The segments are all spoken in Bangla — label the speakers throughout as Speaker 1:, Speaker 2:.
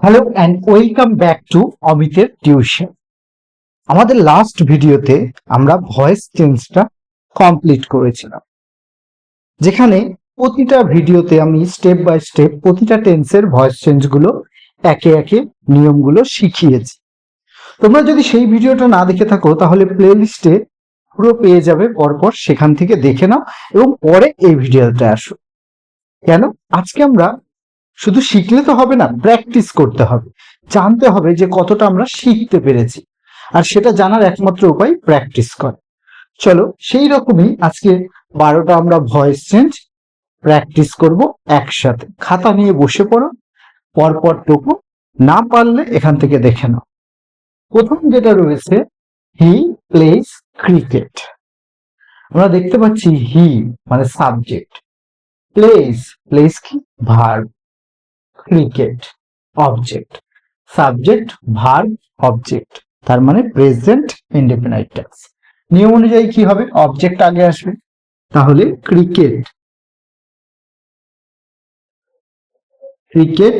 Speaker 1: Hello and welcome back to অমিতের টিউশন। আমাদের লাস্ট ভিডিওতে আমরা ভয়েস চেঞ্জটা কমপ্লিট করেছিলাম, যেখানে প্রতিটা ভিডিওতে আমি স্টেপ বাই স্টেপ প্রতিটা টেন্সের ভয়েস চেঞ্জগুলো একে একে নিয়মগুলো শিখিয়েছি। তোমরা যদি সেই ভিডিওটা না দেখে থাকো তাহলে প্লে লিস্টে পুরো পেয়ে যাবে, পরপর সেখান থেকে দেখে নাও এবং পরে এই ভিডিওতে আসো। কেন আজকে আমরা শুধু শিখলে তো হবে না, প্র্যাকটিস করতে হবে, জানতে হবে যে কতটা আমরা শিখতে পেরেছি, আর সেটা জানার একমাত্র উপায় প্র্যাকটিস করা। চলো সেই রকমই আজকে 12টা আমরা ভয়েস চেঞ্জ প্র্যাকটিস করব একসাথে। খাতা নিয়ে বসে পড়ো, পরপর টুকু, না পারলে এখান থেকে দেখে নাও। প্রথম যেটা রয়েছে, হি প্লেস ক্রিকেট। আমরা দেখতে পাচ্ছি হি মানে সাবজেক্ট, প্লেস প্লেস কি verb, cricket object, subject verb object, তার মানে প্রেজেন্ট ইনডেফিনাইট টেন্স। নিয়ম অনুযায়ী কি হবে, অবজেক্ট আগে আসবে, তাহলে ক্রিকেট, ক্রিকেট,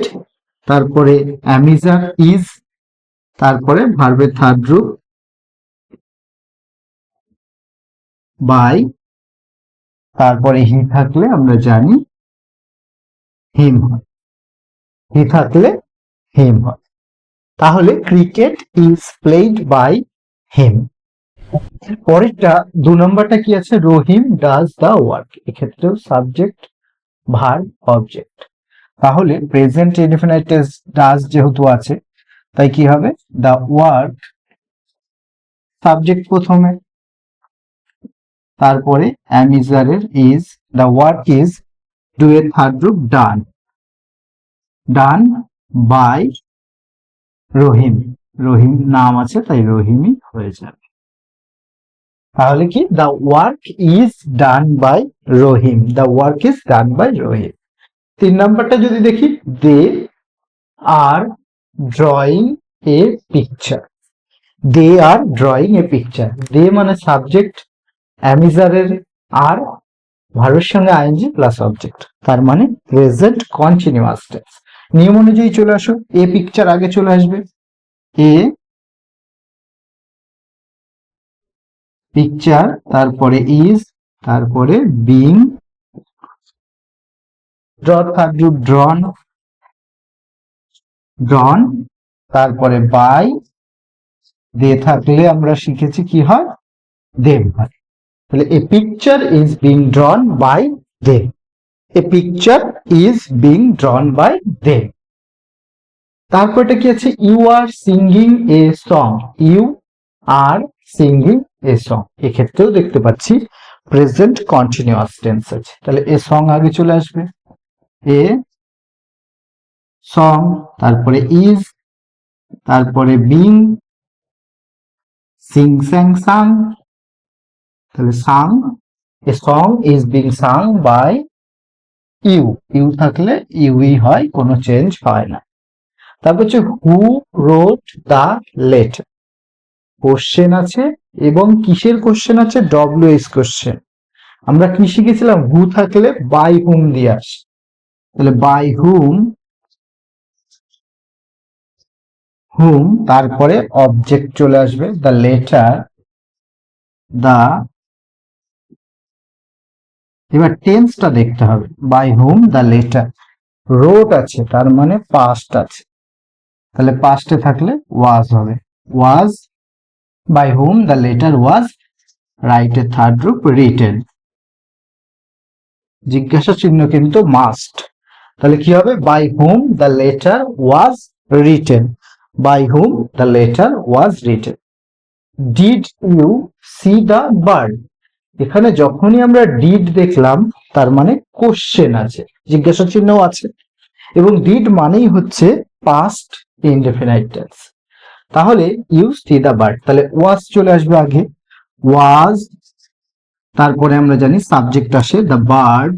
Speaker 1: তারপরে অ্যামিজার ইজ, তারপরে ভার্বের থার্ড রূপ বাই, তারপরে হি থাকলে আমরা জানি হিম হয়, হি থাকলে হিম হয়। তাহলে cricket is played by him. পরেরটা 2 নম্বরটা কি আছে, রহিম ডাজ দা ওয়ার্ক। এক্ষেত্রেও সাবজেক্ট ভার্ব অবজেক্ট, তাহলে প্রেজেন্ট ইনডেফিনাইট টেন্স ডাজ যেহেতু আছে তাই কি হবে, দা ওয়ার্ক সাবজেক্ট প্রথমে, তারপরে অ্যামিজারের is, the work is, do এর থার্ড রূপ ডান, ডান বাই রহিম, রহিম নাম আছে তাই রহিমই হয়ে যাবে। তাহলে কি, the work is done by Rahim, the work is done by Rahim. 3 নাম্বারটা যদি দেখি, they are drawing a picture, they are drawing a picture. They মানে সাবজেক্ট, অ্যামিজারের আর, ভার্বের সঙ্গে আইএনজি প্লাস অবজেক্ট, তার মানে প্রেজেন্ট কন্টিনিউয়াস টেন্স। নিয়ম অনুযায়ী চলে আসো, এ পিকচার আগে চলে আসবে, এ পিকচার, তারপরে ইজ, তারপরে বিং, ড্র থার্ড রূপ ড্রন, ড্রন, তারপরে বাই, দে থাকলে আমরা শিখেছি কি হয়, দেম হয়। তাহলে a picture is being drawn by them, a picture is being drawn by them. তারপরটা কি আছে, you are singing a song, you are singing a song. এক্ষেত্রেও দেখতে পাচ্ছি প্রেজেন্ট কন্টিনিউয়াস টেন্স আছে, তাহলে এ সং আগে চলে আসবে, এ সং, তারপরে ইজ, তারপরে বিং, সিং স্যাং সাং, তাহলে sung, a song is being sung by you, you থাকলে ইউই হয়, কোনো চেঞ্জ হয় না। তারপর হচ্ছে হু রোট দা লেটার, কোশ্চেন আছে এবং কিসের কোশ্চেন আছে, ডব্লিউএস কোশ্চেন। আমরা কি শিখেছিলাম, হু থাকলে বাই হুম দিয়ে আসে, তাহলে বাই হুম, হুম, তারপরে অবজেক্ট চলে আসবে, দ্য লেটার, দা, এবার টেন্সটা দেখতে হবে, বাই হুম দ্য লেটার, রোট আছে তার মানে পাস্ট আছে, তাহলে পাস্টে থাকলে ওয়াজ হবে, was, by hmm the letter was, রাইটের থার্ড রূপ রিটেন, জিজ্ঞাসা চিহ্ন কিন্তু মাস্ট, তাহলে কি হবে, by hmm the letter was written, by hmm the letter was written. Did you see the bird, এখানে যখনই আমরা ডিড দেখলাম তার মানে কোশ্চেন আছে, জিজ্ঞাসা চিহ্ন আছে, এবং ডিড মানেই হচ্ছে পাস্ট ইনডেফিনাইট টেন্স। তাহলে ইউ সি দা বার্ড, তাহলে ওয়াজ চলে আসবে আগে, ওয়াজ, তারপরে আমরা জানি সাবজেক্ট আসে দ্য বার্ড,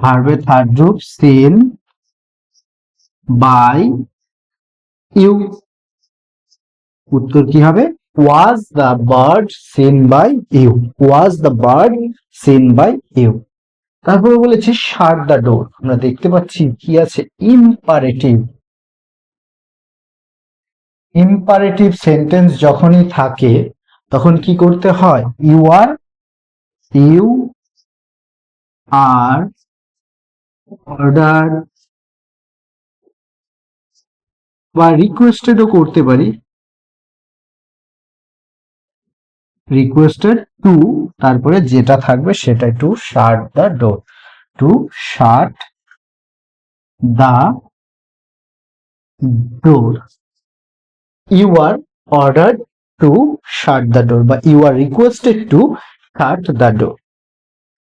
Speaker 1: ভার্বের থার্ড রূপ সিন বাই ইউ, উত্তর কি হবে, was the bird seen by you, was the bird seen by you. তারপরে বলেছি শাট দ্য ডোর। আমরা দেখতে পাচ্ছি কি আছে, ইম্পারেটিভ। ইম্পারেটিভ সেন্টেন্স যখনই থাকে তখন কি করতে হয়, ইউ আর অর্ডার বা রিকোয়েস্টেডও করতে পারি, রিকোয়েস্টেড টু, তারপরে যেটা থাকবে সেটাই to shut the door, to shut the door. You are order to shut the door বা you are requested to shut the door.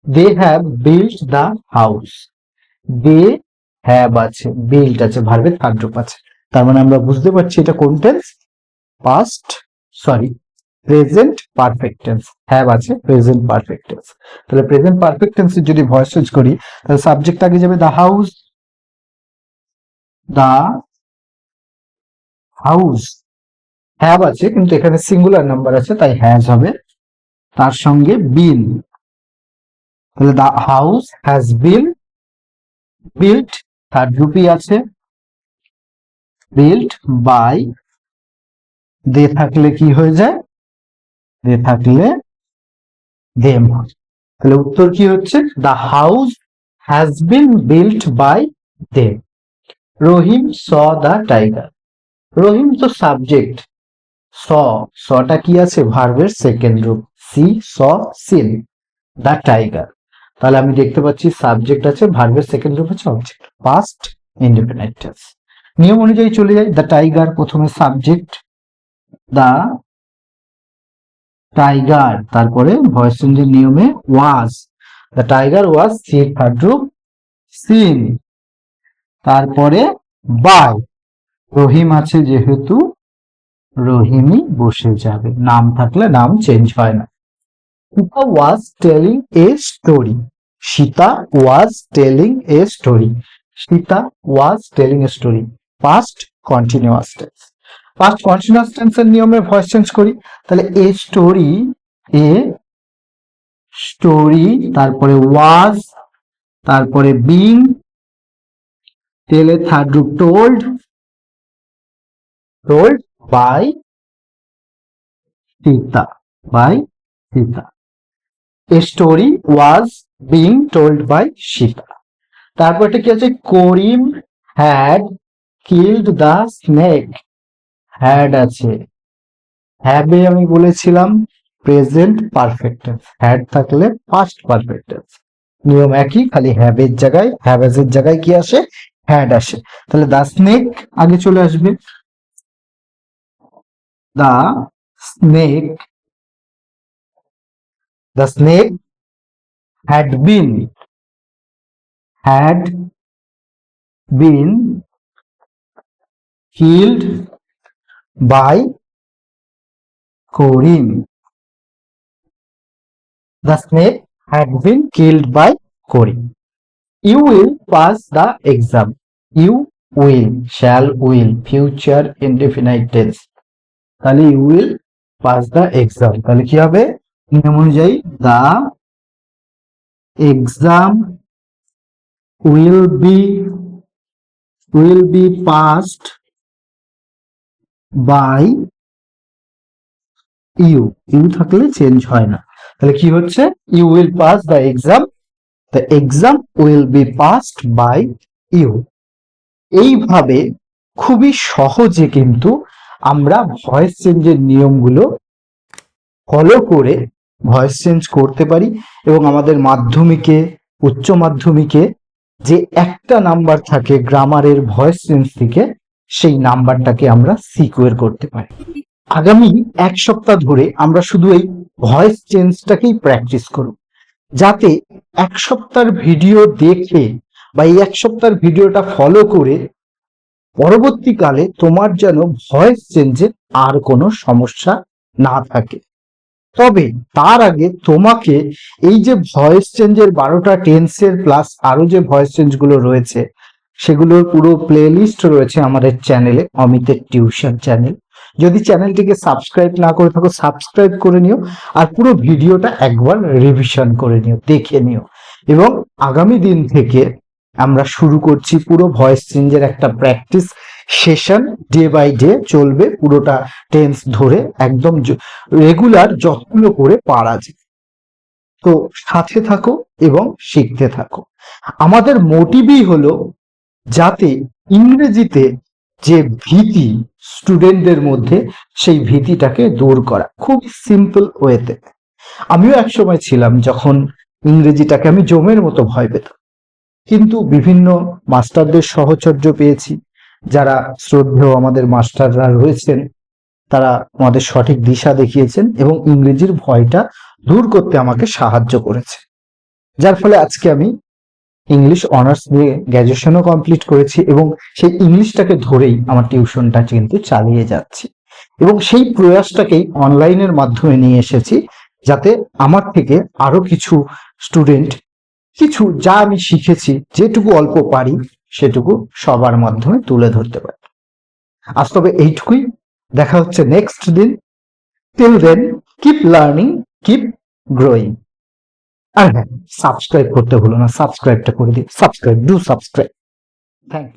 Speaker 1: They have built the house. They have আছে, বিল্ট আছে, ভার্বের থার্ড রূপ আছে, তার মানে আমরা বুঝতে পারছি এটা কোন tense, past sorry present perfect tense. Have আছে প্রেজেন্ট পারফেক্ট টেন্স। তাহলে প্রেজেন্ট পারফেক্ট টেন্সে যদি ভয়েস চেঞ্জ করি তাহলে সাবজেক্ট আগে যাবে the house, the house. Have আছে কিন্তু এখানে সিঙ্গুলার নাম্বার আছে তাই হ্যাজ হবে, তার সঙ্গে বিন, তাহলে the house has been built, third রূপই আছে, বিল্ট বাই, দে থাকলে কি হয়ে যায়, দে থাকলে দেম। তাহলে উত্তর কি হচ্ছে, the house has been built by them. Rahim saw the tiger. Rahim তো সাবজেক্ট, সটা কি আছে, ভার্বের সেকেন্ড রূপ, see saw seen the tiger. তাহলে আমি দেখতে পাচ্ছি সাবজেক্ট আছে, ভার্বের সেকেন্ড রূপ হচ্ছে অবজেক্ট, পাস্ট ইনডিফিনিট টেন্স। নিয়ম অনুযায়ী চলে যাই, দ্য টাইগার প্রথমে সাবজেক্ট, দ্য টাইগার, তারপরে ভয়েস চেঞ্জের নিয়মে was, the tiger was, see third রূপ সিন, তারপরে বাই, রহিম আছে যেহেতু রহিমই বসে যাবে, নাম থাকলে নাম চেঞ্জ হয় না। Sita was telling a story, Sita was telling a story, Sita was telling a story, past continuous tense. Past continuous টেন্সের নিয়মে ভয়েস চেঞ্জ করি, তাহলে এ স্টোরি, এ স্টোরি, তারপরে ওয়াজ, তারপরে বিং, টেলের থার্ড রূপ told, told by Sita, by Sita. A story was being told by Sita. তারপরটা কি আছে, করিম had killed the snake, had আছে, have এ আমি বলেছিলাম প্রেজেন্ট পারফেক্ট টেন্স, had থাকলে পাস্ট পারফেক্ট টেন্স, নিয়ম একই, খালি have এর জায়গায়, have as এর জায়গায় কি আসে, had আসে। তাহলে the snake আগে চলে আসবে, the snake, the snake had been killed by Corin. The snake had been killed by Corin. You will pass the exam. You will, shall, will, future indefinite tense. তাহলে you will pass the exam. তাহলে কি হবে, নিয়ম অনুযায়ী the exam will be passed by you. You থাকলে চেঞ্জ হয় না, তাহলে কি হচ্ছে, you will pass the exam, the exam will be passed by you. এইভাবে খুবই সহজে কিন্তু আমরা ভয়েস চেঞ্জের নিয়মগুলো ফলো করে ভয়েস চেঞ্জ করতে পারি এবং আমাদের মাধ্যমিকে, উচ্চ মাধ্যমিকে যে একটা নাম্বার থাকে গ্রামারের ভয়েস চেঞ্জ থেকে, সেই নাম্বারটাকে আমরা সিকিউর করতে পারি। আগামী এক সপ্তাহ ধরে আমরা শুধু এই ভয়েস চেঞ্জটাকেই প্র্যাকটিস করব, যাতে এক সপ্তাহের ভিডিও দেখে বা এই এক সপ্তাহের ভিডিওটা ফলো করে পরবর্তীকালে তোমার যেন ভয়েস চেঞ্জে আর কোনো সমস্যা না থাকে। তবে তার আগে তোমাকে এই যে ভয়েস চেঞ্জের 12টা টেন্সের প্লাস আরো যে ভয়েস চেঞ্জ গুলো রয়েছে সেগুলোর পুরো প্লে লিস্ট রয়েছে আমাদের চ্যানেলে, অমিতের টিউশন চ্যানেল। যদি চ্যানেলটিকে সাবস্ক্রাইব না করে থাকো সাবস্ক্রাইব করে নিও, আর পুরো ভিডিওটা একবার রিভিশন করে নিও, দেখে নিও। এবং আগামী দিন থেকে আমরা শুরু করছি পুরো ভয়েস চেঞ্জের একটা practice session. Day by day চলবে, পুরোটা টেন্স ধরে একদম রেগুলার যতগুলো করে পারা যায়। তো সাথে থাকো এবং শিখতে থাকো। আমাদের মোটিভই হলো যাতে ইংরেজিতে যে ভীতি স্টুডেন্টদের মধ্যে, সেই ভীতিটাকে দূর করা খুব সিম্পল ওয়েতে। আমিও একসময় ছিলাম যখন ইংরেজিটাকে আমি জমের মতো ভয় পেতাম, কিন্তু বিভিন্ন মাস্টারদের সহচর্য পেয়েছি, যারা শ্রদ্ধেয় আমাদের মাস্টাররা রয়েছেন, তারা আমাদের সঠিক দিশা দেখিয়েছেন এবং ইংরেজির ভয়টা দূর করতে আমাকে সাহায্য করেছে, যার ফলে আজকে আমি ইংলিশ অনার্স নিয়ে গ্র্যাজুয়েশনও কমপ্লিট করেছি এবং সেই ইংলিশটাকে ধরেই আমার টিউশনটা কিন্তু চালিয়ে যাচ্ছি এবং সেই প্রয়াসটাকেই অনলাইনের মাধ্যমে নিয়ে এসেছি, যাতে আমার থেকে আরো কিছু স্টুডেন্ট কিছু যা আমি শিখেছি, যেটুকু অল্প পারি সেটুকু সবার মাধ্যমে তুলে ধরতে পারি। আজ তবে এইটুকুই, দেখা হচ্ছে নেক্সট দিন। Till then keep learning, keep growing. আর হ্যাঁ, সাবস্ক্রাইব করতে ভুলো না, সাবস্ক্রাইবটা করে দিই। Subscribe, do subscribe. Thank you.